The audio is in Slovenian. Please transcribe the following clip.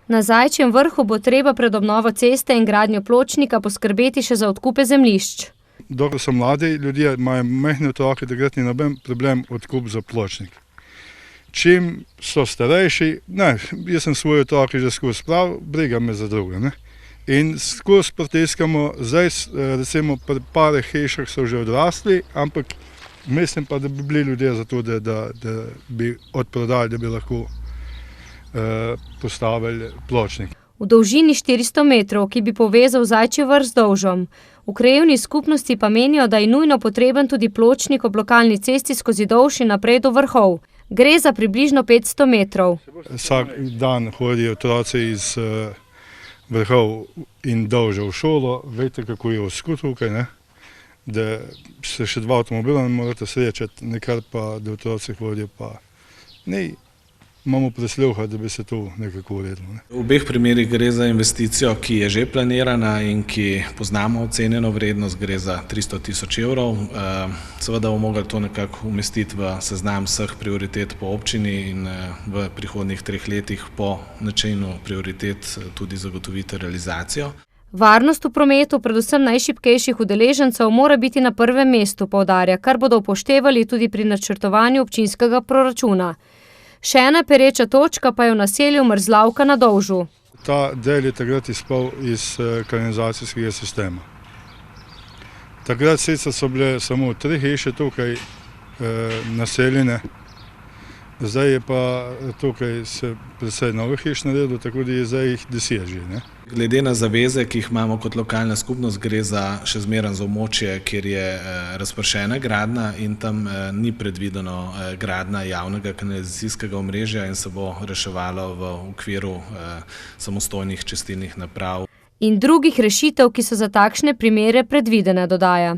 Na Zajčjem vrhu bo treba pred obnovo ceste in gradnjo pločnika poskrbeti še za odkupe zemljišč. Dokler so mladi ljudje, imajo majhne otroke, takrat ni noben problem odkup za pločnik. Čim so starejši, jaz sem svoje otroke že skozi spravil, briga me za druge. Ne? In skozi pritiskamo, zdaj recimo pri par hišah so že odrasli, ampak mislim pa, da bi bili ljudje za to, da bi odprodali, da bi lahko postavili pločnik. V dolžini 400 metrov, ki bi povezal Zajčji vrh z Dolžom. V krajevni skupnosti pa menijo, da je nujno potreben tudi pločnik ob lokalni cesti skozi Dolž in naprej do vrhov. Gre za približno 500 metrov. Vsak dan hodijo otroci iz vrhov in Dolža v šolo. Veste, kako je osko tukaj, ne? Da se še dva avtomobila ne morate srečati, nekaj pa, da otroci hodijo pa ne. Imamo presluha, da bi se to nekako uredilo. Ne? V obeh primerih gre za investicijo, ki je že planirana in ki poznamo ocenjeno vrednost, gre za 300 000 evrov. Seveda bomo mogli to nekako umestiti v seznam vseh prioritet po občini in v prihodnjih 3 letih po načinu prioritet tudi zagotoviti realizacijo. Varnost v prometu, predvsem najšibkejših udeležencev, mora biti na prvem mestu, poudarja, kar bodo upoštevali tudi pri načrtovanju občinskega proračuna. Še ena pereča točka pa je v naselju Mrzlavka na Dolžu. Ta del je takrat izpal iz kanalizacijskega sistema. Takrat sicer so bile samo 3 hiše tukaj naseljene, zdaj je pa tukaj se precej novih hiš naredilo, tako da je zdaj jih 10 že. Ne? Glede na zaveze, ki jih imamo kot lokalna skupnost, gre za še zmeraj za območje, kjer je razpršena gradnja in tam ni predvideno gradnja javnega kanalizacijskega omrežja in se bo reševalo v okviru samostojnih čistilnih naprav. In drugih rešitev, ki so za takšne primere predvidene, dodaja.